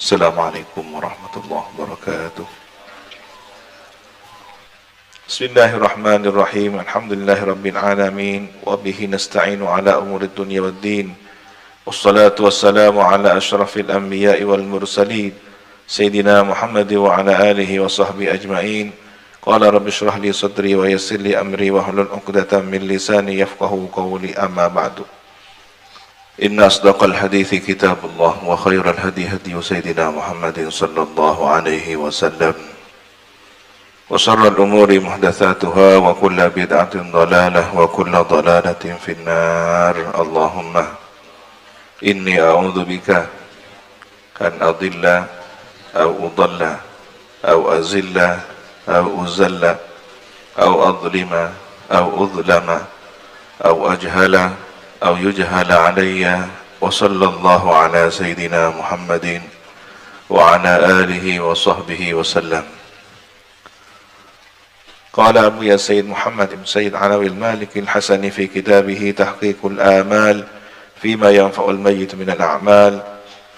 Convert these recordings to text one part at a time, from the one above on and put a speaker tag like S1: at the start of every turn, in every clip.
S1: Assalamualaikum warahmatullahi wabarakatuh. Bismillahirrahmanirrahim. Alhamdulillahirabbil alamin wa bihi nasta'inu ala umurid dunya waddin. Wassalatu wassalamu ala asyrafil anbiya'i wal mursalin sayyidina Muhammad wa ala alihi wa sahbihi ajma'in. Qala rabbi shrah li sadri wa yassir li amri wa hlul 'uqdatam min lisani yafqahu qawli, amma ba'du. Inna asdaqal hadithi kitabullah wa khairal hadi hadi sayyidina Muhammadin sallallahu alaihi wasallam wa syarrul umuri muhdatsatuha wa kullu bid'atin dhalalah wa kullu dhalalatin finnar. Allahumma inni a'udzu bika an adilla aw udalla aw azilla aw uzalla aw adlima aw udlama aw ajhala أو يجهل علي وصلى الله على سيدنا محمد وعلى آله وصحبه وسلم. قال أبو سيد محمد بن سيد علوي المالكي الحسني في كتابه تحقيق الآمال فيما ينفع الميت من الأعمال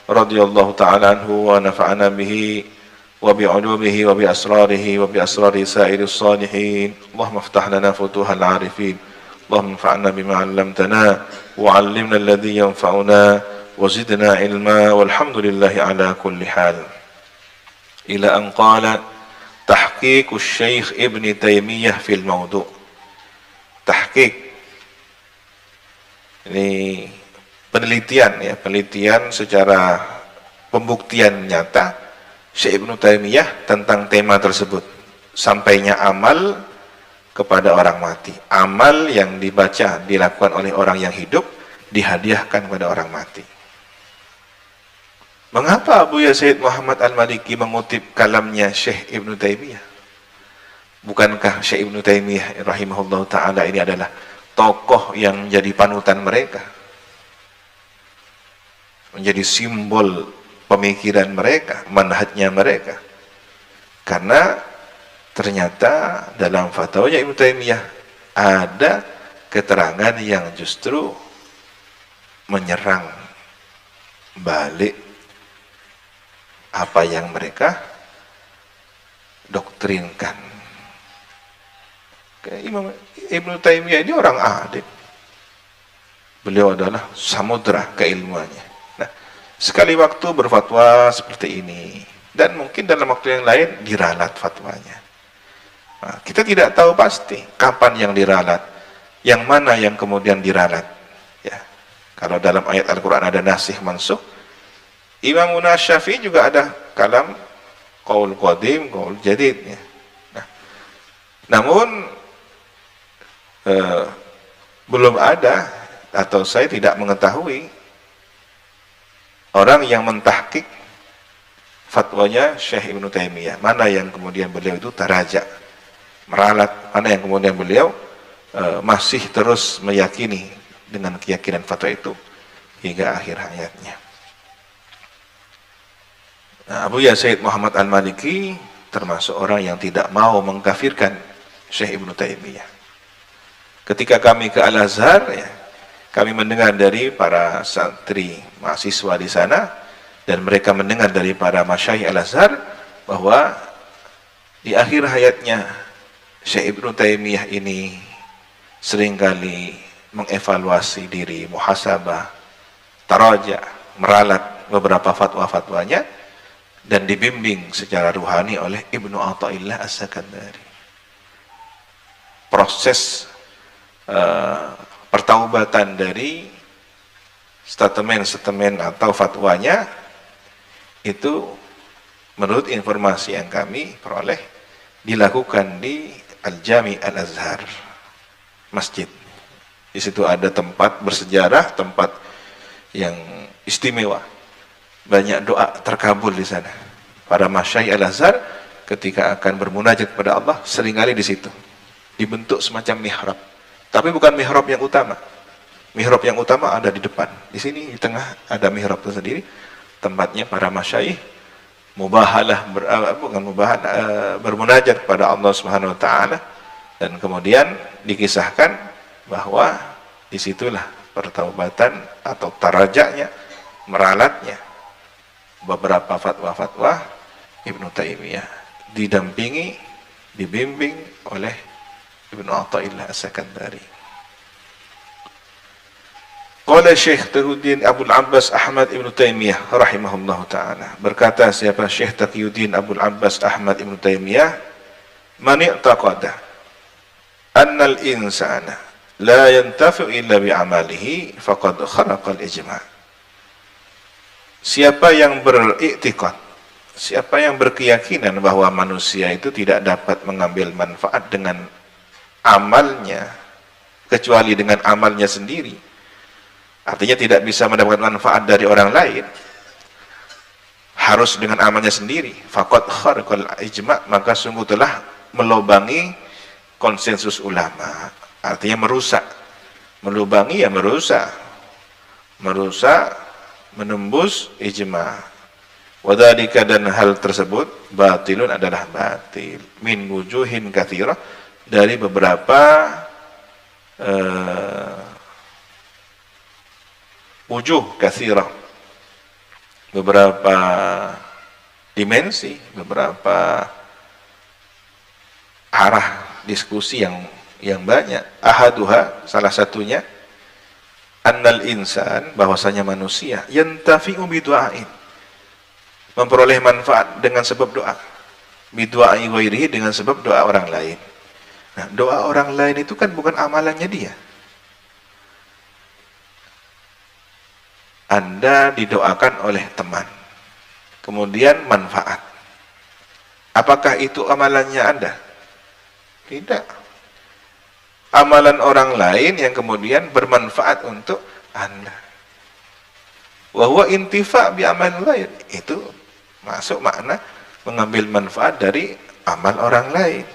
S1: رضي الله تعالى عنه ونفعنا به وبعلومه وبأسراره وبأسرار سائر الصالحين. اللهم افتح لنا فتوح العارفين، اللهم انفعنا بما علمتنا وعلمنا الذي ينفعنا وزدنا علما والحمد لله على كل حال. إلى أن قال تحقيق الشيخ ابن تيمية في الموضوع. Tahqiq ini penelitian, ya, penelitian secara pembuktian nyata Syekh Ibnu Taimiyah tentang tema tersebut. Sampainya amal kepada orang mati. Amal yang dibaca, dilakukan oleh orang yang hidup, dihadiahkan kepada orang mati. Mengapa Abu Said Muhammad Al-Maliki mengutip kalamnya Syekh Ibnu Taimiyah? Bukankah Syekh Ibnu Taimiyah rahimahullah ta'ala ini adalah tokoh yang jadi panutan mereka, menjadi simbol pemikiran mereka, manhajnya mereka? Karena ternyata dalam fatwanya Ibnu Taimiyah ada keterangan yang justru menyerang balik apa yang mereka doktrinkan. Imam Ibnu Taimiyah ini orang alim. Beliau adalah samudra keilmuannya. Nah, sekali waktu berfatwa seperti ini, dan mungkin dalam waktu yang lain diralat fatwanya. Nah, kita tidak tahu pasti kapan yang diralat, yang mana yang kemudian diralat. Ya, kalau dalam ayat Al-Quran ada nasikh mansukh, Imam Syafi'i juga ada kalam qaul qadim, qaul jadid. Ya. Nah, namun belum ada, atau saya tidak mengetahui orang yang mentahqiq fatwanya Syekh Ibnu Taimiyah, mana yang kemudian beliau itu taraja, meralat, mana yang kemudian beliau masih terus meyakini dengan keyakinan fatwa itu hingga akhir hayatnya. Nah, Abu Said Muhammad Al-Maliki termasuk orang yang tidak mau mengkafirkan Syekh Ibnu Taimiyah. Ketika kami ke Al-Azhar, ya, kami mendengar dari para santri mahasiswa di sana, dan mereka mendengar dari para masyayikh Al-Azhar bahwa di akhir hayatnya Syekh Ibnu Taimiyah ini seringkali mengevaluasi diri, muhasabah, taraja, meralat beberapa fatwa-fatwanya, dan dibimbing secara ruhani oleh Ibnu Athaillah As-Sakandari. Proses pertaubatan dari statement atau fatwanya itu menurut informasi yang kami peroleh dilakukan di Al-Jami Al-Azhar, masjid. Di situ ada tempat bersejarah, tempat yang istimewa. Banyak doa terkabul di sana. Para masyayikh Al-Azhar ketika akan bermunajat kepada Allah seringkali di situ. Dibentuk semacam mihrab. Tapi bukan mihrab yang utama. Mihrab yang utama ada di depan. Di sini di tengah ada mihrab tersendiri. Tempatnya para masyayikh mubahalah, bermunajat kepada Allah Subhanahu wa taala, dan kemudian dikisahkan bahwa disitulah pertaubatan atau tarajaknya, meralatnya beberapa fatwa-fatwa Ibnu Taimiyah, didampingi, dibimbing oleh Ibnu Athaillah As-Sakandari. Qala Syekh Taqiyuddin Abul Abbas Ahmad Ibnu Taimiyah rahimahullahu taala, berkata siapa Syekh Taqiyuddin Abul Abbas Ahmad Ibnu Taimiyah, man i'taqada anna al-insana la yantafi'u illa bi amalihi faqad kharaqa al-ijma'. Siapa yang beriktikad, siapa yang berkeyakinan bahwa manusia itu tidak dapat mengambil manfaat dengan amalnya kecuali dengan amalnya sendiri, artinya tidak bisa mendapatkan manfaat dari orang lain, harus dengan amalnya sendiri, faqad kharaqal ijma', maka sungguh telah melobangi konsensus ulama. Artinya merusak, melubangi ya merusak, menembus ijma'. Wadhalika, dan hal tersebut batilun adalah batil, min wujuhin katsirah, dari beberapa wujuh katsirah, beberapa dimensi, beberapa arah diskusi yang banyak. Ahaduha, salah satunya, annal insan, bahwasanya manusia, yantafi'u bidu'ain, memperoleh manfaat dengan sebab doa, bidu'ai ghairihi, dengan sebab doa orang lain. Nah, doa orang lain itu kan bukan amalannya dia. Anda didoakan oleh teman, kemudian manfaat. Apakah itu amalannya Anda? Tidak. Amalan orang lain yang kemudian bermanfaat untuk Anda. Wa huwa intifa' bi amal lain, itu masuk makna mengambil manfaat dari amal orang lain.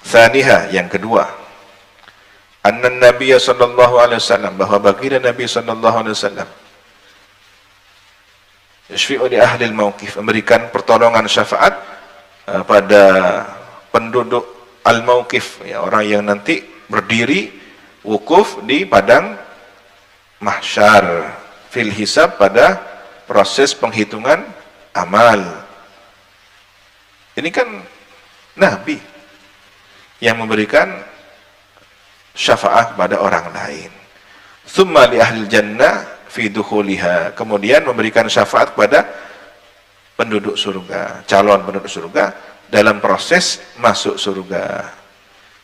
S1: Tsaniha, yang kedua, anna Nabiy sallallahu alaihi wasallam, bahwa baginda Nabi sallallahu alaihi wasallam, yashfi'u li ahli al-mauqif, memberikan pertolongan syafaat pada penduduk al-mauqif, ya, orang yang nanti berdiri wukuf di padang mahsyar, fil hisab, pada proses penghitungan amal. Ini kan Nabi yang memberikan syafaat pada orang lain. Tsumma li ahli jannah fi dukhuliha, kemudian memberikan syafaat kepada penduduk surga, calon penduduk surga dalam proses masuk surga.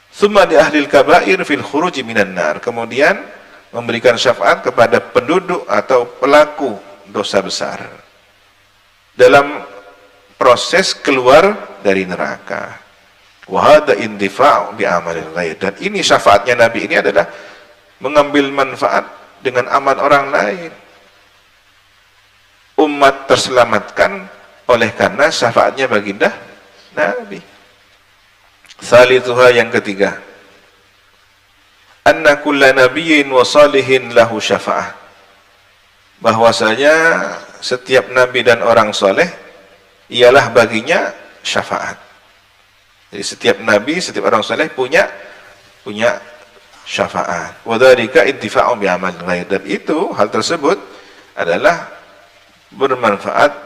S1: Tsumma li ahli kabair fil khuruji minan nar, kemudian memberikan syafaat kepada penduduk atau pelaku dosa besar dalam proses keluar dari neraka. Wa hadza indifa'u bi amalil ghair, dan ini syafaatnya Nabi ini adalah mengambil manfaat dengan amal orang lain. Umat terselamatkan oleh karena syafaatnya baginda Nabi. Salituha, yang ketiga, anna kulla nabiyyin wa salihin lahu syafa'ah, bahwasanya setiap nabi dan orang soleh ialah baginya syafaat. Jadi setiap nabi, setiap orang soleh punya syafaat. Wa dzalika intifa'u bi amal ghair, dan itu, hal tersebut adalah bermanfaat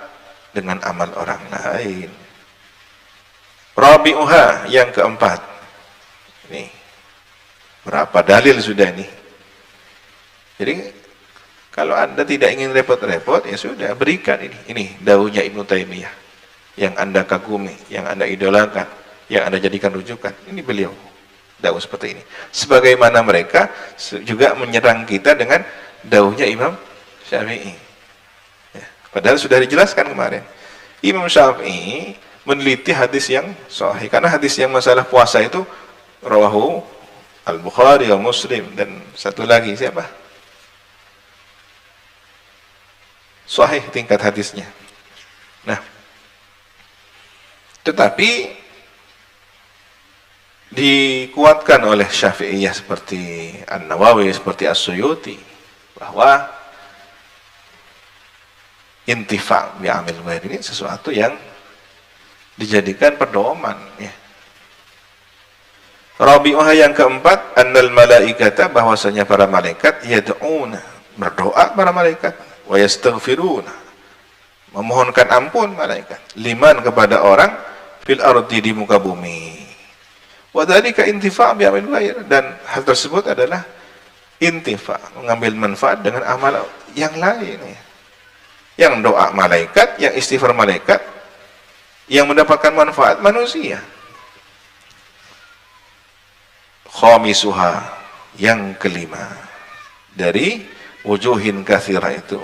S1: dengan amal orang lain. Rabi'uha, yang keempat. Ini berapa dalil sudah ini. Jadi kalau Anda tidak ingin repot-repot, ya sudah, berikan ini. Ini dauhnya Ibnu Taimiyah yang Anda kagumi, yang Anda idolakan, yang Anda jadikan rujukan. Ini beliau dauh seperti ini. Sebagaimana mereka juga menyerang kita dengan dauhnya Imam Syafi'i. Ya, padahal sudah dijelaskan kemarin. Imam Syafi'i meneliti hadis yang sahih, karena hadis yang masalah puasa itu rawahu Al-Bukhari wa Muslim, dan satu lagi siapa? Sahih tingkat hadisnya. Nah, tetapi dikuatkan oleh Syafi'iyah seperti An-Nawawi, seperti As-Suyuti, bahwa intifa' bi amil ghair ini sesuatu yang dijadikan pedoman, ya. Rabi'uha, yang keempat, annal malaikata, bahwasanya para malaikat, yad'una, berdoa para malaikat, wa yastaghfiruna, memohonkan ampun malaikat. Liman kepada orang fil ardi di muka bumi. Wa dzalika intifa' bi amal ghair, dan hal tersebut adalah intifa, mengambil manfaat dengan amal yang lain ya. Yang doa malaikat, yang istighfar malaikat, yang mendapatkan manfaat manusia. Khamisuha, yang kelima, dari wujuhin katsira itu,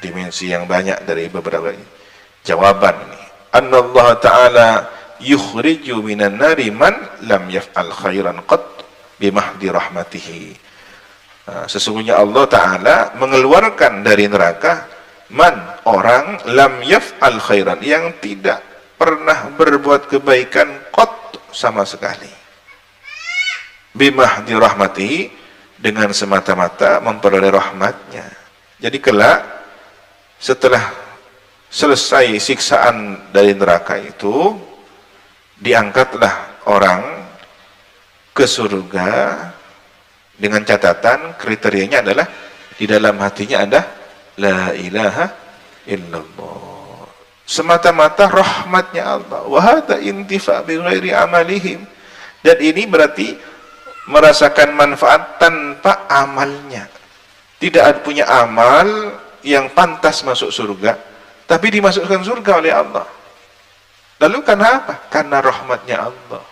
S1: dimensi yang banyak dari beberapa jawaban ini. Annallahu ta'ala yukhriju minan nari man lam yaf'al khairan qat bimahdi rahmatihi. Sesungguhnya Allah Ta'ala mengeluarkan dari neraka man, orang, lam yaf'al khairan, yang tidak pernah berbuat kebaikan qat, sama sekali, bimahdi rahmatihi, dengan semata-mata memperoleh rahmatnya. Jadi kelak setelah selesai siksaan dari neraka itu, diangkatlah orang ke surga dengan catatan kriterianya adalah di dalam hatinya ada la ilaha illallah, semata-mata rahmatnya Allah. Wa hadza intifa' bi ghairi amalihim, dan ini berarti merasakan manfaat tanpa amalnya. Tidak ada punya amal yang pantas masuk surga, tapi dimasukkan surga oleh Allah. Lalu karena apa? Karena rahmatnya Allah.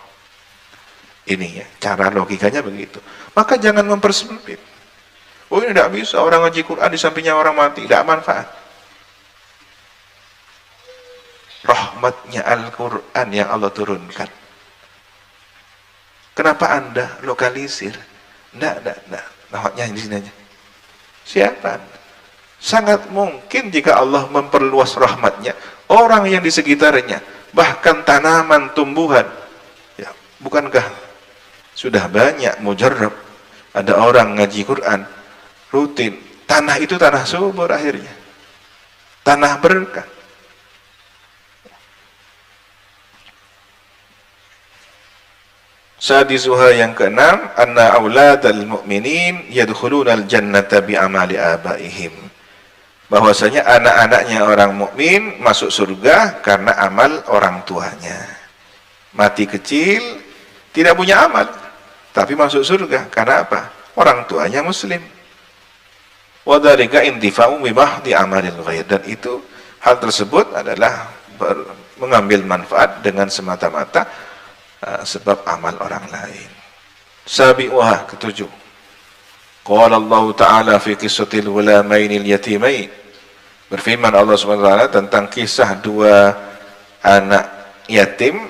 S1: Ini ya, cara logikanya begitu. Maka jangan mempersempit. Oh, ini tidak bisa, orang ngaji Quran di sampingnya orang mati, tidak manfaat. Rahmatnya Al-Quran yang Allah turunkan. Kenapa Anda lokalisir? Tidak. Rahmatnya di sini aja. Siapa Anda? Sangat mungkin jika Allah memperluas rahmatnya, orang yang di sekitarnya, bahkan tanaman, tumbuhan, ya, bukankah sudah banyak mujarrab, ada orang ngaji Quran rutin, tanah itu tanah subur, akhirnya tanah berkah. Sadisuha, yang keenam, anna auladal mu'minin yadkhulunal jannata bi amali abaihim, bahwasanya anak-anaknya orang mukmin masuk surga karena amal orang tuanya. Mati kecil, tidak punya amal, tapi masuk surga karena apa? Orang tuanya muslim. Wa dzalika intifa'u bi mahdi amalil ghair, dan itu, hal tersebut adalah mengambil manfaat dengan semata-mata sebab amal orang lain. Sabi'uha, ketujuh, qala Allah Ta'ala fi qissatil ghulamainil yatimain, berfirman Allah SWT tentang kisah dua anak yatim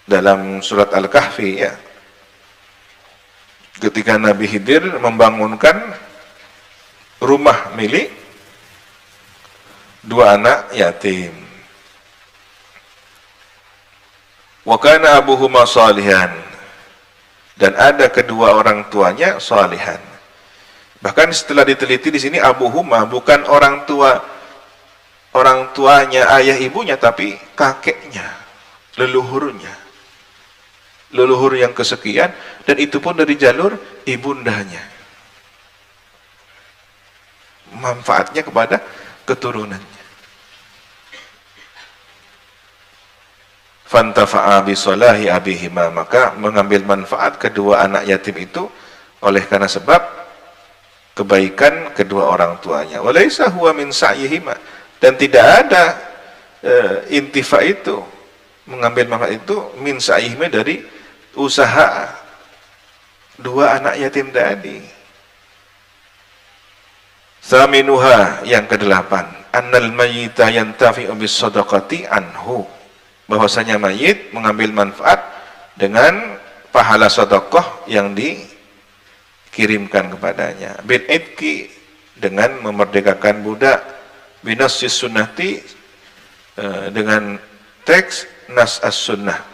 S1: dalam surat Al-Kahfi ya. Ketika Nabi Khidir membangunkan rumah milik dua anak yatim. Wa kana abuhuma salihan, dan ada kedua orang tuanya salihan. Bahkan setelah diteliti di sini abuhuma bukan orang tuanya ayah ibunya, tapi kakeknya, leluhurnya, leluhur yang kesekian, dan itu pun dari jalur ibundanya. Manfaatnya kepada keturunannya. Fantafa'a bisolahi abihima, maka mengambil manfaat kedua anak yatim itu oleh karena sebab kebaikan kedua orang tuanya. Walaysa huwa min sa'yihima, dan tidak ada intifa itu, mengambil manfaat itu, min sa'yihima, dari usaha dua anak yatim tadi. Saminuha, yang kedelapan, annal mayyita yantafi'u bis sadaqati anhu, bahwasanya mayit mengambil manfaat dengan pahala sedekah yang dikirimkan kepadanya. Bil idki, dengan memerdekakan budak. Binassis sunnati, dengan teks nas as-sunnah.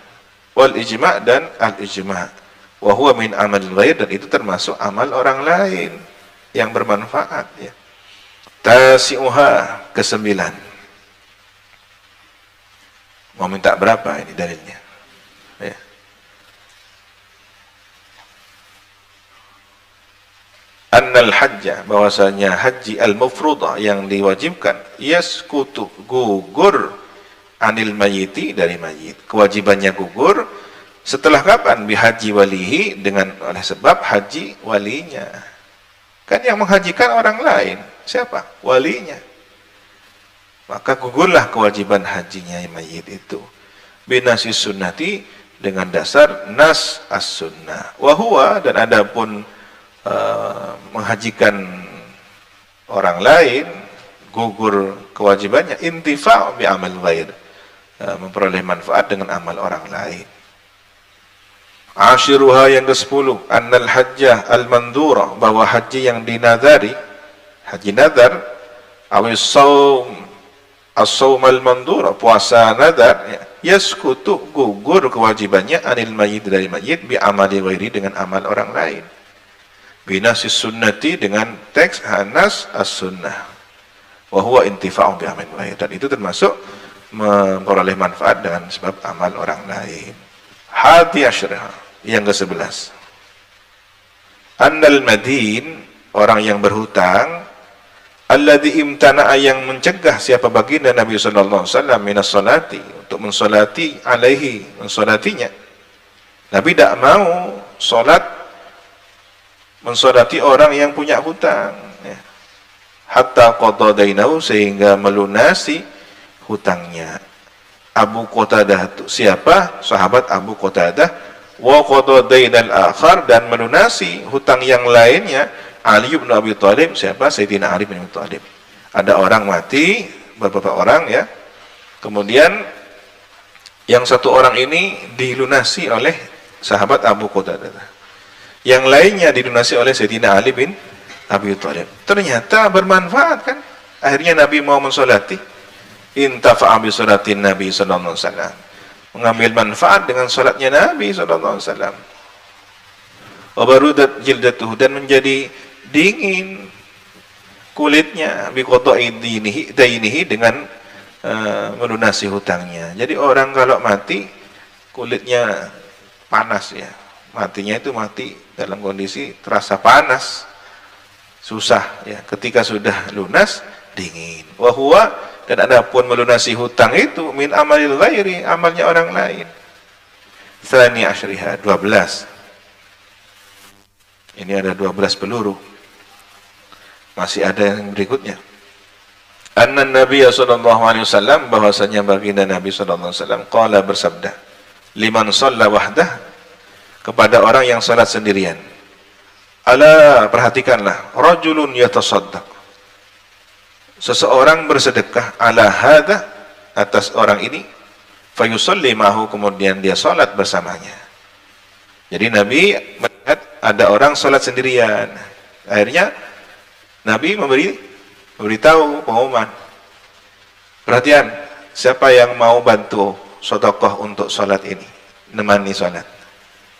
S1: Wal ijma', dan al-ijma'. Wa huwa min amal ghair, dan itu termasuk amal orang lain yang bermanfaat ya. Tasi'uha, kesembilan. Mau minta berapa ini dalilnya? Ya. annal hajja, bahwasanya haji al-mufruḍah yang diwajibkan, yaskutu, gugur, anil mayyiti, dari mayit. Kewajibannya gugur setelah kapan? Bihaji walihi, dengan oleh sebab haji walinya. Kan yang menghajikan orang lain, siapa? Walinya. Maka gugurlah kewajiban hajinya mayit itu. Binasi sunnati, dengan dasar nas as-sunnah. Wahuwa, dan adapun menghajikan orang lain, gugur kewajibannya, intifa' bi amal ghair, memperoleh manfaat dengan amal orang lain. Ashiruha, yang ke-10, annal hajjah al-mandura, bahwa haji yang dinadari, haji nadar, awis saum, as-saum al-mandura, puasa nadar, yaskutu, gugur kewajibannya, anil mayyit, dari mayyit, bi amali ghairi, dengan amal orang lain. Binasis sunnati, dengan teks hanas as-sunnah. Wahuwa intifa'u bi amal ghairi, dan itu termasuk memperoleh manfaat dengan sebab amal orang lain. Hadi asyriha, yang ke-11, annal madin, orang yang berhutang, alladzi imtana'a, yang mencegah siapa baginda Nabi sallallahu alaihi wasallam, minas salati, untuk mensolati alaihi, mensolatinya. Nabi tidak mau mensolati orang yang punya hutang, ya. Hatta qada dainahu, sehingga melunasi hutangnya. Abu Qatadah, siapa? Sahabat Abu Qatadah. Wa qada dainal akhar, dan melunasi hutang yang lainnya, Ali bin Abi Thalib. Siapa? Sayyidina Ali bin Abi Thalib. Ada orang mati, beberapa orang, ya. Kemudian yang satu orang ini dilunasi oleh sahabat Abu Qatadah. Yang lainnya dilunasi oleh Sayyidina Ali bin Abi Thalib. Ternyata bermanfaat, kan? Akhirnya Nabi mau mensolati. Intafa'a bi salatin Nabi sallallahu alaihi wasallam. Mengambil manfaat dengan salatnya Nabi sallallahu alaihi wasallam. Wa barudat jildatuhu, dan menjadi dingin kulitnya, bi qada'i dainihi, dengan melunasi hutangnya. Jadi orang kalau mati kulitnya panas, ya. Matinya itu mati dalam kondisi terasa panas, susah, ya. Ketika sudah lunas, dingin. Wahuwa, dan adapun melunasi hutang itu, min amalil ghairi, amalnya orang lain. Tsani asyriha, 12. Ini ada 12 peluru. Masih ada yang berikutnya. Anna Nabi sallallahu alaihi wasallam, bahwasanya baginda Nabi sallallahu alaihi wasallam, qala, bersabda, liman shalla wahdah, kepada orang yang salat sendirian. Ala, perhatikanlah, rajulun yatasaddaq, seseorang bersedekah, ala hadha, atas orang ini, fayusalli ma'hu, kemudian dia salat bersamanya. Jadi Nabi melihat ada orang salat sendirian. Akhirnya Nabi memberitahu pengumuman, perhatian, siapa yang mau bantu sedekah untuk salat ini, nemani salat.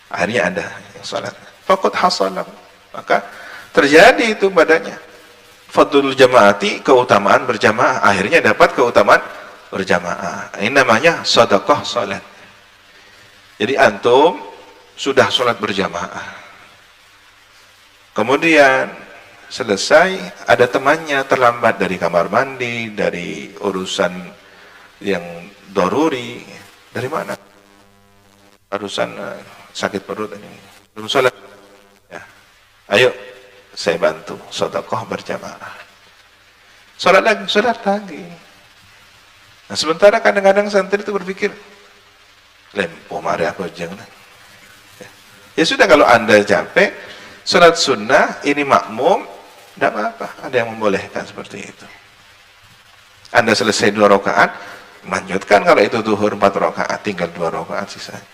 S1: Akhirnya ada yang salat. Faqad hasalah, maka terjadi itu padanya. Fadlul jamaati, keutamaan berjamaah. Akhirnya dapat keutamaan berjamaah. Ini namanya sedekah salat. Jadi antum sudah salat berjamaah. Kemudian selesai, ada temannya terlambat dari kamar mandi, dari urusan yang daruri. Dari mana? Urusan sakit perut ini, belum sholat, ya. Ayo saya bantu sedekah berjamaah. Sholat lagi. Nah, sementara kadang-kadang santri itu berpikir, lempo mari apa jangan. Ya sudah, kalau anda capek sholat sunnah ini makmum, tidak apa-apa, ada yang membolehkan seperti itu. Anda selesai 2 rakaat, lanjutkan. Kalau itu zuhur 4 rakaat, tinggal 2 rakaat sisanya.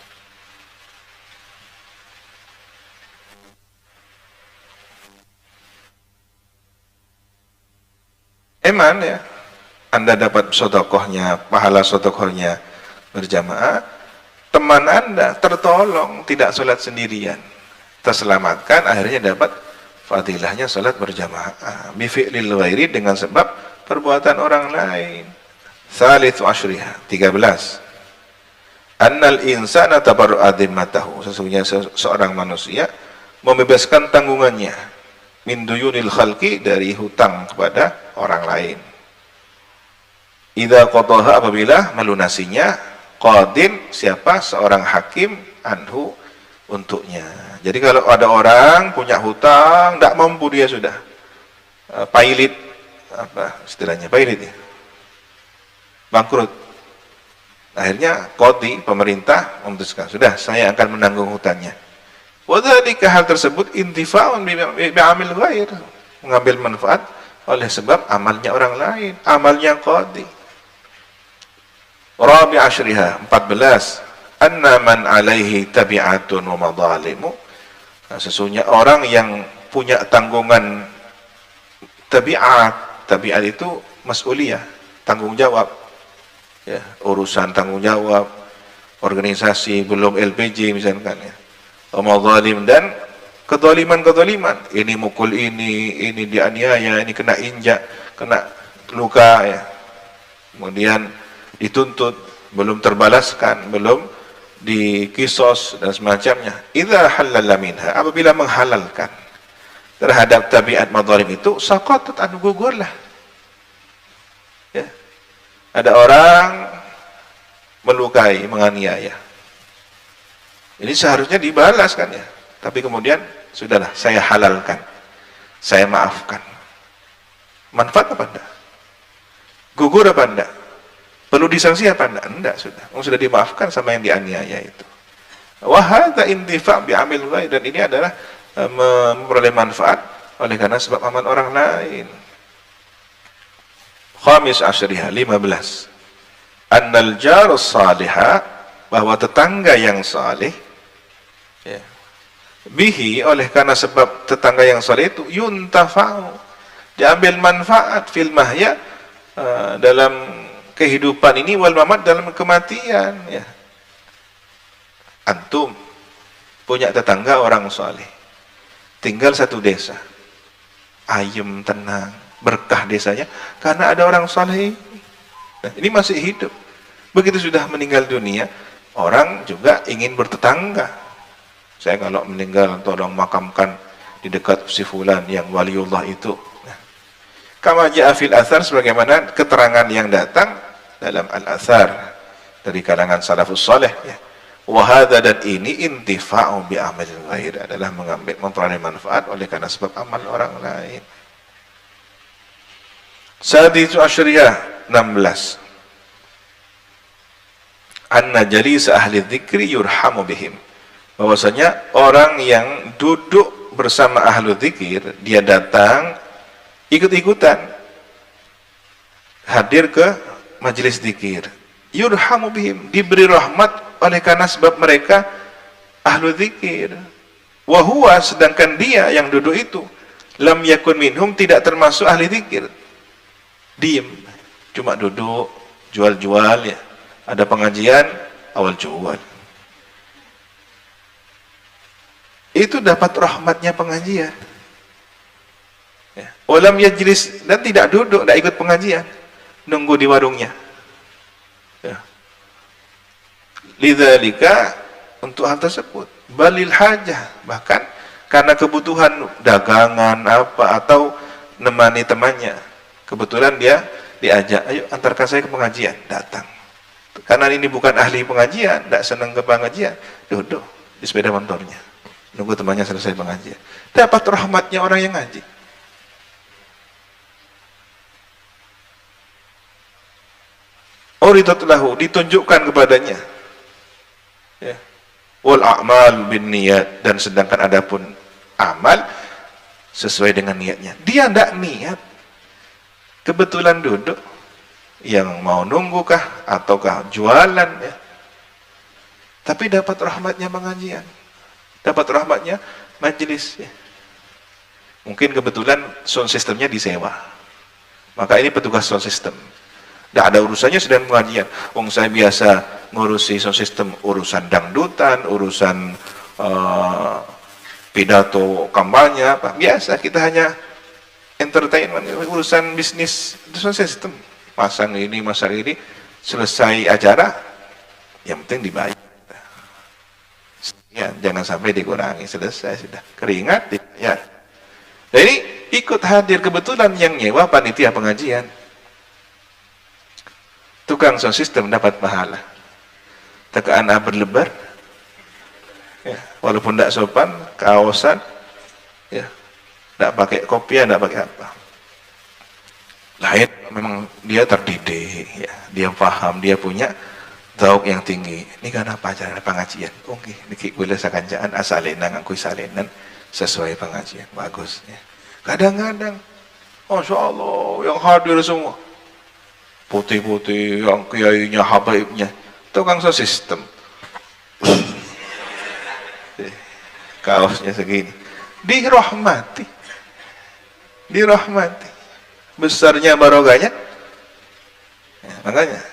S1: Eman, ya, Anda dapat sedekahnya, pahala sedekahnya berjamaah, teman Anda tertolong, tidak sholat sendirian, terselamatkan, akhirnya dapat fadilahnya sholat berjamaah bifi'lil ghairi, dengan sebab perbuatan orang lain. Tsalitsu asyriha, 13. Annal insana tabarru'a dhimmatahu, sesungguhnya seorang manusia membebaskan tanggungannya, min duyunil khalqi, dari hutang kepada orang lain. Idza qadaha, apabila melunasinya, qadin, siapa, seorang hakim, anhu, untuknya. Jadi kalau ada orang punya hutang, tidak mampu dia sudah, pailit, apa istilahnya, pailit ya, bangkrut. Akhirnya qadhi, pemerintah, memutuskan, sudah, saya akan menanggung hutangnya. Wadzalika, hal tersebut, intifa'un bi'amil ghair, mengambil manfaat oleh sebab amalnya orang lain, amalnya qadhi. Rabi' asyriha, 14, anna man alaihi tabi'atun wa madhalimu. Sesungguhnya orang yang punya tanggungan tabi'at, tabi'at itu mas'uliyah, tanggung jawab ya, urusan tanggung jawab organisasi, belum LPG misalkan ya, wa madhalim, dan kedoliman, ini mukul ini dianiaya, ini kena injak, kena luka ya, kemudian dituntut, belum terbalaskan, belum dikisos dan semacamnya. Idza halala minha, apabila menghalalkan terhadap tabiat madzalim itu, saqatat, anu gugurlah. Ya. Ada orang melukai, menganiaya. Ini seharusnya dibalas kan ya. Tapi kemudian sudahlah, saya halalkan, saya maafkan. Manfaat apa enggak? Gugur apa enggak? Perlu disanksi apa enggak? Enggak, sudah dimaafkan sama yang dianiaya itu. Wa hadza intifa' bi'amil ghair, dan ini adalah memperoleh manfaat oleh karena sebab amal orang lain. Khamis asyriha, 15, annal jarus salihah, bahwa tetangga yang saleh ya, bihi, oleh karena sebab tetangga yang saleh itu, yuntafa'u, diambil manfaat, fil mahya, dalam kehidupan ini, wal mamat, dalam kematian ya. Antum punya tetangga orang saleh, tinggal satu desa, ayem, tenang, berkah desanya karena ada orang saleh. Nah, ini masih hidup. Begitu sudah meninggal dunia, orang juga ingin bertetangga. Saya kalau meninggal, tolong makamkan di dekat si fulan yang waliullah itu. Nah, kama ja'a fil athar, sebagaimana keterangan yang datang dalam al-athar dari kalangan salafus saleh ya. Wa hadza, dan ini, intifa'u bi amalil ghair, adalah mengambil, memperoleh manfaat oleh karena sebab amal orang lain. Sadisu asyriyah, 16, anna jalis ahli dzikri yurhamu bihim, bahwasanya orang yang duduk bersama ahli dzikir, dia datang ikut-ikutan hadir ke majelis dzikir, yurhamu bihim, diberi rahmat oleh karena sebab mereka ahlu dzikir. Wa huwa, sedangkan dia yang duduk itu, lam yakun minhum, tidak termasuk ahli dzikir. Diem, cuma duduk, jual-jual ya, ada pengajian, awal jual. Itu dapat rahmatnya pengajian ya. Walam yajlis, dan tidak duduk, tidak ikut pengajian, nunggu di warungnya ya. Lidzalika, untuk hal tersebut, balil hajah, bahkan karena kebutuhan dagangan apa, atau nemani temannya, kebetulan dia diajak, ayo antarkan saya ke pengajian, datang. Karena ini bukan ahli pengajian, tidak senang ke pengajian, duduk di sepeda motornya, nunggu temannya selesai pengajian. Dapat rahmatnya orang yang ngaji. Uridat lahu, ditunjukkan kepadanya ya. Wal a'mal bin niyat, dan sedangkan adapun amal sesuai dengan niatnya. Dia tidak niat, kebetulan duduk, yang mau nunggu kah ataukah jualan ya, tapi dapat rahmatnya pengajian, dapat rahmatnya majelis ya. Mungkin kebetulan sound systemnya disewa, maka ini petugas sound system, tidak ada urusannya sedang pengajian. Wong saya biasa ngurusi sound system, urusan dangdutan, urusan pidato kampanye apa, biasa kita hanya entertainment, urusan bisnis sound system, masang ini, masang ini, selesai acara, yang penting dibayar ya, jangan sampai dikurangi, selesai sudah, keringat dibayar. Jadi ikut hadir, kebetulan yang nyewa panitia pengajian. Tukang sound system dapat pahala. Tekaan berlebar, ya, walaupun tidak sopan, kaosan, ya, tidak pakai kopiah, tidak pakai apa. Lain, memang dia terdidik, ya, dia paham, dia punya tauk yang tinggi. Ini karena apa acara pengajian? Oke, niki boleh sakanjaan asalenan aku salenan sesuai pengajian, bagus. Ya. Kadang-kadang, masya Allah, yang hadir semua putih-putih, yang kiainya, habaibnya, tukang sound system, kaosnya segini, dirahmati, besarnya barokahnya, ya, makanya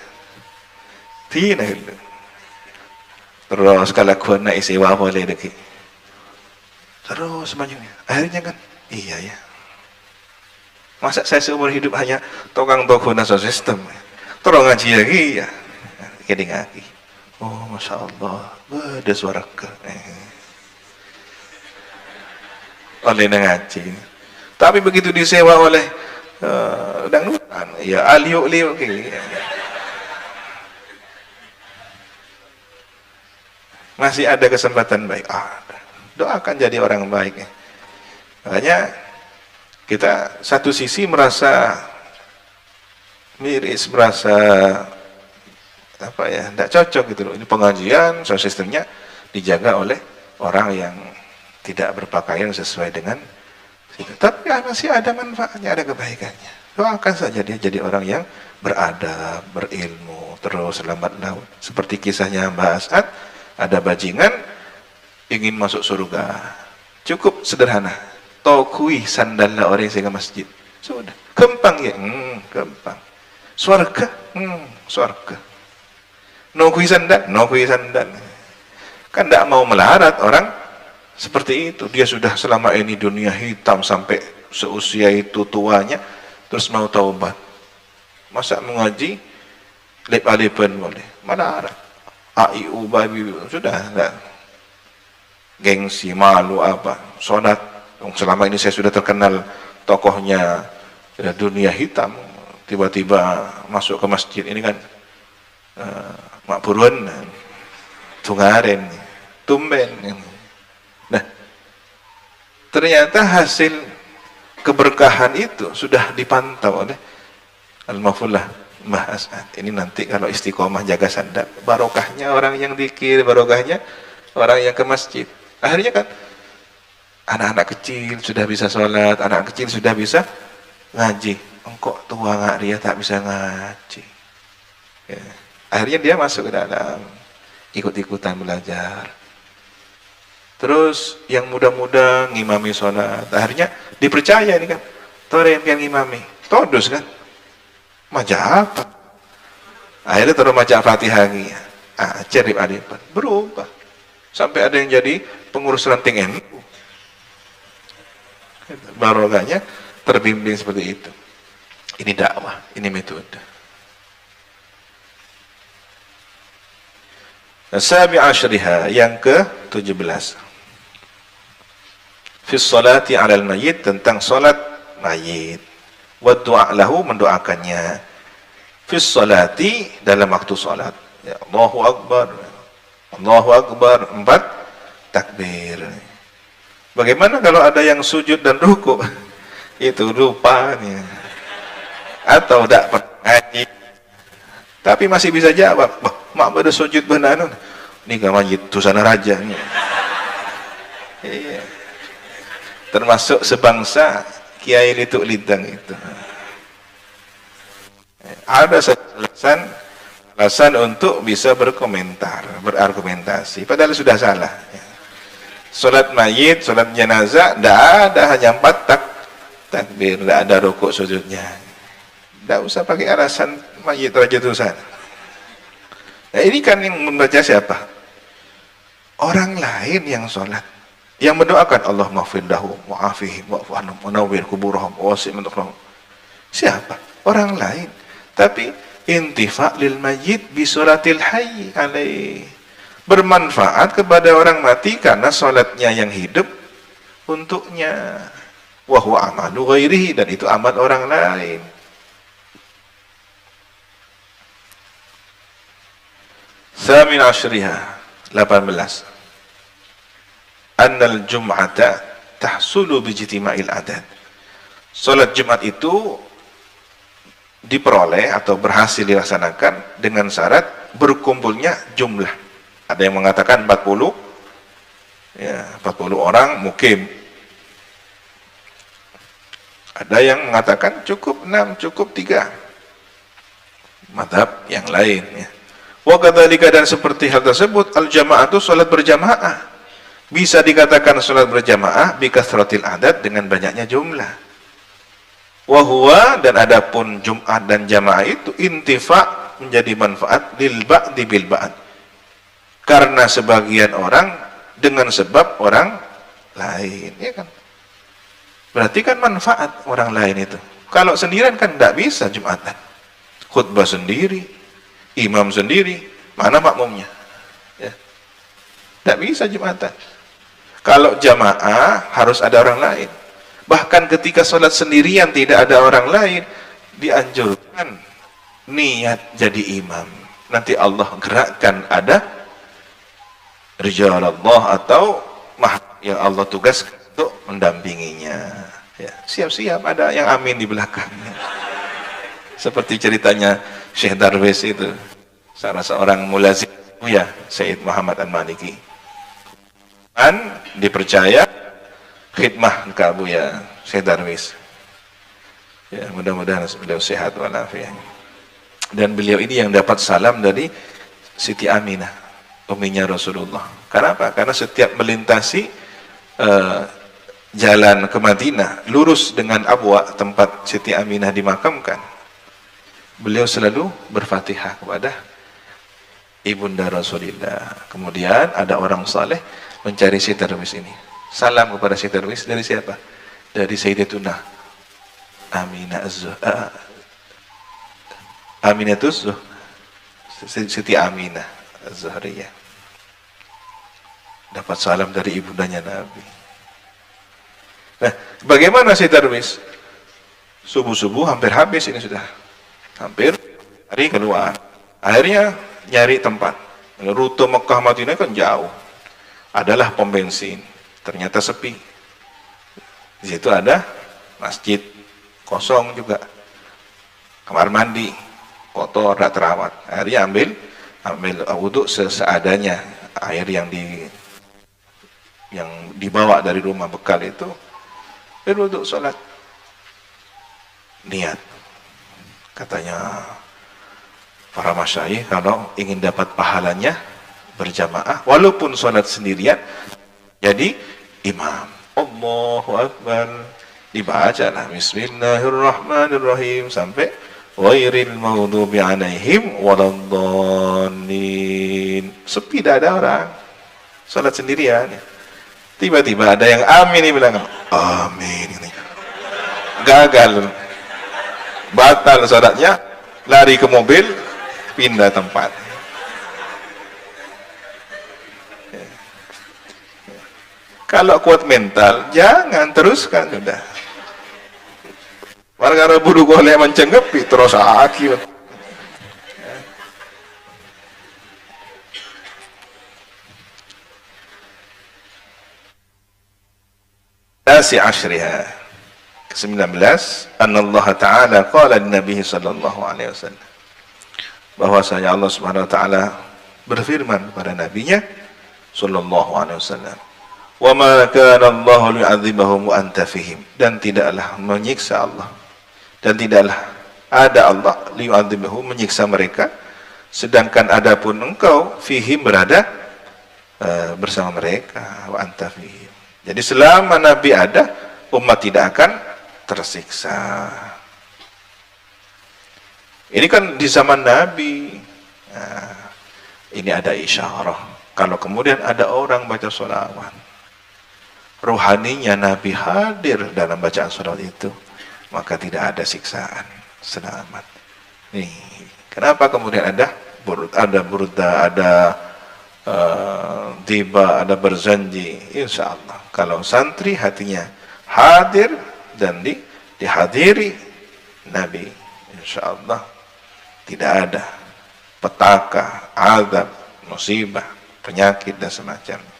S1: tina itu. Terus kalakuan na isiwa boleh deki, terus semuanya, akhirnya kan, iya ya. Masa saya seumur hidup hanya tukang toko sound system, terus ngaji lagi ya, kini ngaji. Oh, masya Allah, ada suara ke, oleh ngaji. Tapi begitu disewa oleh dangdutan, ya aliuk-liuk masih ada kesempatan baik. Doakan jadi orang baik. Makanya kita satu sisi merasa miris, merasa apa ya, tidak cocok gitu loh. Ini pengajian, sound sistemnya dijaga oleh orang yang tidak berpakaian sesuai dengan situ. Tapi masih ada manfaatnya, ada kebaikannya. Doakan saja dia jadi orang yang beradab, berilmu, terus lambat laun. Seperti kisahnya Mbah As'ad, ada bajingan ingin masuk surga. Cukup sederhana. Tokui sandalnya orang yang ke masjid. Sudah. Gampang ya? Gampang. Swarga? Swarga. Nokui sandal? Nokui sandal. Kan tidak mau melarat orang seperti itu. Dia sudah selama ini dunia hitam sampai seusia itu tuanya, terus mau taubat. Masa mengaji lep-alepan boleh? Melarat. AIU babi sudah enggak. Gengsi, malu apa? Salat. Selama ini saya sudah terkenal tokohnya dunia hitam, tiba-tiba masuk ke masjid ini kan mak buruan tungaren tumben. Nah, ternyata hasil keberkahan itu sudah dipantau oleh Al-Mafullah Mbah As'ad. Ini nanti kalau istiqomah jaga sandal, barokahnya orang yang zikir, barokahnya orang yang ke masjid. Akhirnya kan anak-anak kecil sudah bisa sholat, anak kecil sudah bisa ngaji. Engkau tua nggak dia tak bisa ngaji. Ya. Akhirnya dia masuk ke dalam, ikut-ikutan belajar. Terus yang muda-muda ngimami sholat. Akhirnya dipercaya ini kan, tore yang ngimami, todus kan, maca apa? Akhirnya terus maca Fatihah lagi. Cerip adipan berubah sampai ada yang jadi pengurus ranting NU. Barokahnya terbimbing seperti itu. Ini dakwah, ini metode. Sabi asyriha, yang ke-17. Fi sholati 'alal mayyit, tentang salat mayit. Wa du'a lahu, mendoakannya. Fi sholati, dalam waktu salat. Ya, Allahu Akbar. Allahu Akbar, 4 takbir. Bagaimana kalau ada yang sujud dan ruku? Itu rupanya. Atau tidak ngaji. Tapi masih bisa jawab. Mak pada sujud benar. Ini gak majid tusana raja. Iya. Termasuk sebangsa Kiai Lituk Lidang itu. Ada alasan untuk bisa berkomentar, berargumentasi. Padahal sudah salah. Salat mayit, salat jenazah, tidak ada, hanya 4 takbir, tidak ada rukuk sujudnya. Tidak usah pakai alasan mayit raja tusan. Nah, ini kan yang membaca siapa? Orang lain yang sholat, yang mendoakan Allah maghfir lahu wa'afihim wa'fu anhum wa nawwir kuburahum wa wasi' madkhalahum. Siapa? Orang lain. Tapi intifa' lil mayyit bi sholatil hayy alaihi. Bermanfaat kepada orang mati karena sholatnya yang hidup untuknya. wa huwa amalu ghairihi, dan itu amal orang lain. Tsamin ashriha, 18. Annal jum'ata tahsulu bijtima'il adad. Salat Jumat itu diperoleh atau berhasil dilaksanakan dengan syarat berkumpulnya jumlah. Ada yang mengatakan 40, ya, 40 orang mukim. Ada yang mengatakan cukup 6, cukup 3. Mazhab yang lain, ya. Wa kadzalika, dan seperti hal tersebut, al-jamaah itu salat berjamaah. Bisa dikatakan salat berjamaah bi kasratil adad, dengan banyaknya jumlah. Wa huwa, dan adapun Jumat dan jamaah itu intifa, menjadi manfaat lil ba'di bil ba'd, karena sebagian orang dengan sebab orang lain, ya kan? Berarti kan manfaat orang lain itu. Kalau sendirian kan tidak bisa Jumatan. Khutbah sendiri, imam sendiri, mana makmumnya? Ya. Tidak bisa Jumatan. Kalau jamaah harus ada orang lain. Bahkan ketika sholat sendirian tidak ada orang lain, dianjurkan niat jadi imam. Nanti Allah gerakkan ada rijalallah atau yang Allah tugaskan untuk mendampinginya. Ya, siap-siap ada yang amin di belakangnya. Seperti ceritanya Syekh Darwis itu, salah seorang mulazim ya Sayyid Muhammad Al-Maliki. Dipercaya khidmah ke Abu ya Syekh Darwis. Ya, mudah-mudahan beliau sehat walafiat. Dan beliau ini yang dapat salam dari Siti Aminah, uminya Rasulullah. Kenapa? Karena setiap melintasi jalan ke Madinah, lurus dengan Abwa, tempat Siti Aminah dimakamkan, beliau selalu berfatihah kepada ibunda Rasulullah. Kemudian ada orang saleh mencari Syekh Darwis ini. Salam kepada Syekh Darwis dari siapa? Dari Sayyidatuna Aminah Aminatus Siti Aminah Az-Zuhriyah. Dapat salam dari ibundanya Nabi. Nah, bagaimana Syekh Darwis? Subuh-subuh hampir habis ini sudah. Hampir hari keluar. Akhirnya nyari tempat. Rute Mekah Madinah kan jauh. Adalah pom bensin. Ternyata sepi. Di situ ada masjid kosong juga. Kamar mandi kotor, tidak terawat. Akhirnya ambil wudhu seadanya. Air yang dibawa dari rumah bekal itu, berwudhu sholat. Niat. Katanya para masyayikh, kalau ingin dapat pahalanya berjamaah, walaupun sholat sendirian, jadi imam. Allahu Akbar, dibacalah Bismillahirrahmanirrahim sampai ghairil maghdubi alaihim waladdallin. Sepi, tidak ada orang, sholat sendirian. Tiba-tiba ada yang amin, dia bilang amin, gagal, batal sholatnya, lari ke mobil, pindah tempat. Kalau kuat mental, jangan teruskan sudah. Warga buru golek mencengkepi terus akhir. Nasi ashriha, ke-19, Allah Ta'ala qala Nabi sallallahu alaihi wasallam, bahwasanya Allah Subhanahu wa taala berfirman kepada nabinya sallallahu alaihi wasallam, wa ma kana Allah li'adzibahum wa anta fihim, dan tidaklah menyiksa Allah, dan tidaklah ada Allah li'adzibahum, menyiksa mereka, sedangkan adapun engkau fihim, berada bersama mereka, wa anta fihim. Jadi selama Nabi ada, umat tidak akan tersiksa. Ini kan di zaman Nabi. Nah, ini ada isyarah. Kalau kemudian ada orang baca sholawat, rohaninya Nabi hadir dalam bacaan sholawat itu, maka tidak ada siksaan, selamat. Nih, kenapa kemudian ada burda, ada tiba, ada berjanji? Insya Allah, kalau santri hatinya hadir dan dihadiri Nabi. Insyaallah tidak ada petaka, azab, musibah, penyakit dan semacamnya.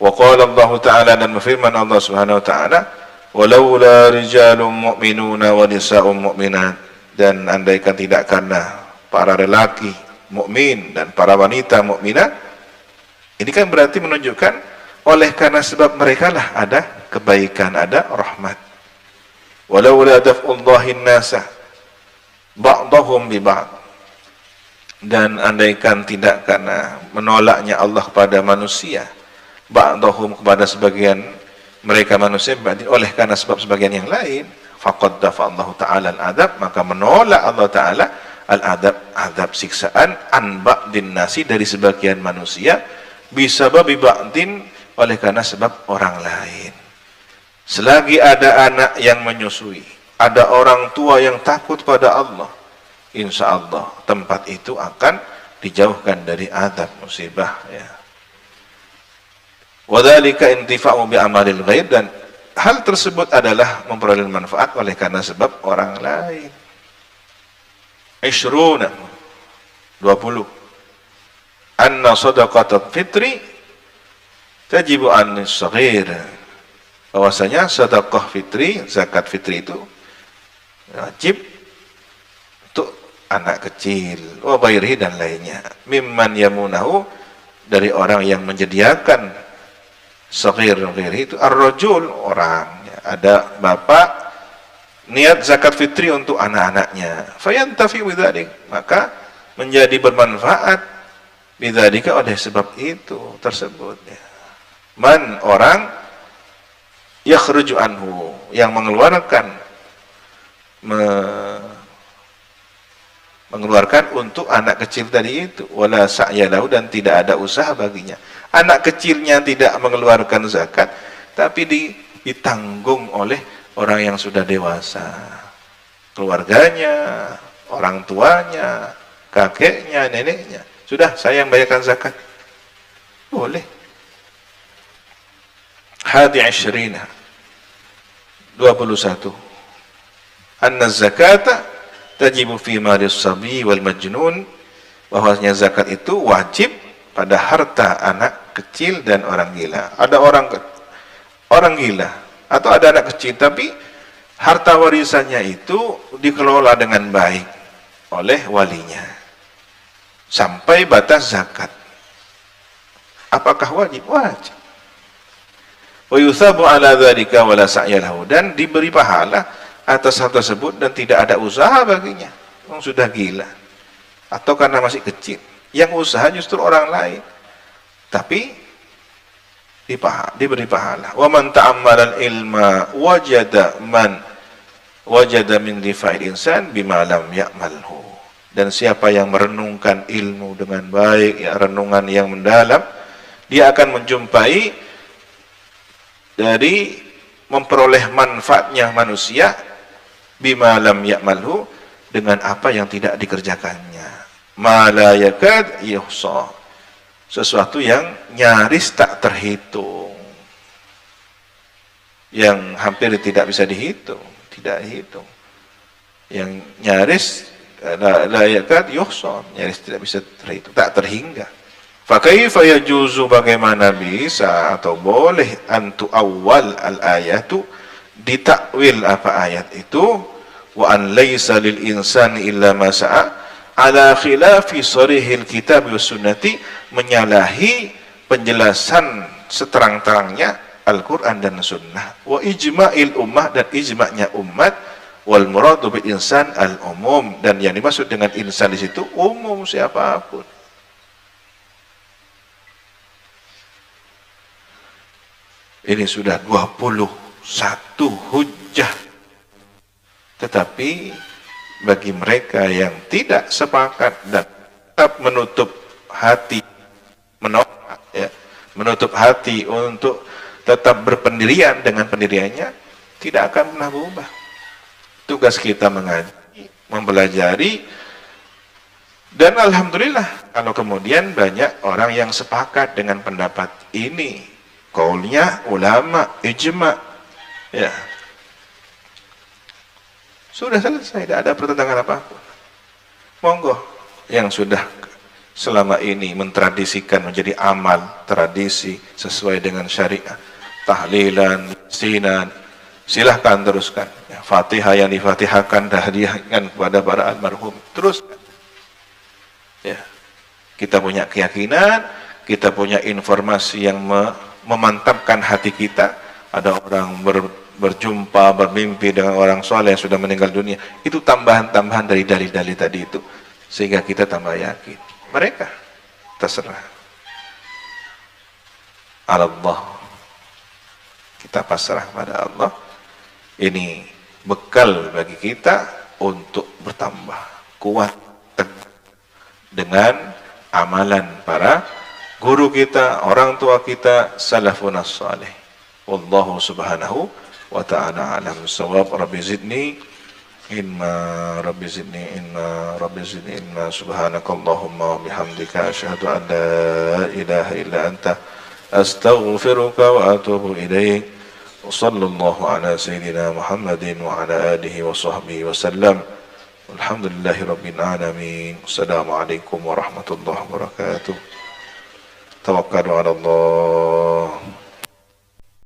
S1: Wa qala Allah Ta'ala, dan berfirman Allah Subhanahu wa taala, walaula rijalun mu'minuna wa nisa'un mu'minat, dan andaikan tidak karena para lelaki mukmin dan para wanita mukminat, ini kan berarti menunjukkan oleh karena sebab mereka lah ada kebaikan, ada rahmat. Walaula daf'ullahin nasa ba'dahum bi ba'd, dan andaikan tidak karena menolaknya Allah kepada manusia, ba'dahum kepada sebagian mereka manusia, berarti oleh karena sebab sebagian yang lain, faqad dafa'allahu ta'ala al-adab, maka menolak Allah Ta'ala al-adab, adab siksaan, an ba'din nasi, dari sebagian manusia, bisababi ba'din, oleh karena sebab orang lain. Selagi ada anak yang menyusui, ada orang tua yang takut pada Allah, insya Allah tempat itu akan dijauhkan dari adab musibah, ya. Wadzalika intifa'u bi amalil ghair, dan hal tersebut adalah memperoleh manfaat oleh karena sebab orang lain. 20 anna sadaqatul fitri tajibu anis saghir, bahwasanya sedekah fitri, zakat fitri itu wajib untuk anak kecil, wa ghairihi, dan lainnya, mimman yamunahu, dari orang yang menyediakan saghir ghairihi itu ar-rajul, orang, ada bapak niat zakat fitri untuk anak-anaknya, fayantafi bidzalik, maka menjadi bermanfaat bidzalika, oleh sebab itu tersebut, ya. Man, orang, yakhruju anhu, yang mengeluarkan mengeluarkan untuk anak kecil tadi itu, wala sa'ya lahu, dan tidak ada usaha baginya. Anak kecilnya tidak mengeluarkan zakat, tapi ditanggung oleh orang yang sudah dewasa, keluarganya, orang tuanya, kakeknya, neneknya. Sudah, saya yang bayarkan zakat. Boleh. Hadi 20, 21. Anna zakata tajibu fi malis sabi wal majnun, bahwasanya zakat itu wajib pada harta anak kecil dan orang gila. Ada orang gila atau ada anak kecil, tapi harta warisannya itu dikelola dengan baik oleh walinya sampai batas zakat. Apakah wajib? Wajib. Wa yuthabu ala dzalika wala sa'ya lahu, dan diberi pahala atas hal tersebut dan tidak ada usaha baginya. Yang sudah gila atau karena masih kecil, yang usaha justru orang lain, tapi diberi pahala. Wa man ta'ammala al-ilma wajada min difa'il insan bima lam ya'malhu, dan siapa yang merenungkan ilmu dengan baik, ya, renungan yang mendalam, dia akan menjumpai dari memperoleh manfaatnya manusia bima lam ya'malhu, dengan apa yang tidak dikerjakannya. Ma la yakad yuhsa, sesuatu yang nyaris tak terhitung, yang hampir tidak bisa dihitung, tidak dihitung, yang nyaris la yakad yuhsa, nyaris tidak bisa terhitung, tak terhingga. Fa kaifa yajuzu, bagaimana bisa atau boleh, antu awal al-ayatu, ditakwil apa ayat itu, wa an laisa lil insani illa ma sa'a, ala khilafi sarihil kitab wa sunnati, menyalahi penjelasan seterang-terangnya Al-Quran dan Sunnah, wa ijma'il ummah, dan ijma'nya umat, wal muradu bil insan al-umum, dan yang dimaksud dengan insan di situ umum, siapapun. Ini sudah 21 hujjah, tetapi bagi mereka yang tidak sepakat dan tetap menutup hati, menolak, ya, menutup hati untuk tetap berpendirian dengan pendiriannya, tidak akan pernah berubah. Tugas kita mengaji, mempelajari, dan alhamdulillah kalau kemudian banyak orang yang sepakat dengan pendapat ini, kaulnya ulama, ijma, ya, Sudah selesai, tidak ada pertentangan apa-apa. Monggo yang sudah selama ini mentradisikan menjadi amal, tradisi sesuai dengan syariat, tahlilan, yasinan, silahkan teruskan. Ya, Fatihah yang difatihahkan dihadiahkan kepada para almarhum, teruskan. Ya, kita punya keyakinan, kita punya informasi yang memantapkan hati kita. Ada orang berjumpa, bermimpi dengan orang soleh yang sudah meninggal dunia. Itu tambahan-tambahan dari dalil-dalil tadi itu. Sehingga kita tambah yakin. Mereka terserah. Allah. Kita pasrah pada Allah. Ini bekal bagi kita untuk bertambah kuat dengan amalan para guru kita, orang tua kita, salafun as-salih. Wallahu subhanahu wa ta'ala alam sawab. Rabbi zidni ilma, Rabbi zidni ilma, Rabbi zidni ilma. Subhanakallahumma wa bihamdika asyhadu an la ilaha illa anta astaghfiruka wa atubu ilaik. Wa sallallahu ala sayyidina Muhammadin wa ala alihi wa sahbihi wa sallam. Alhamdulillahi rabbil alamin. Assalamualaikum warahmatullahi wabarakatuh. Tawakkalu ala Allah.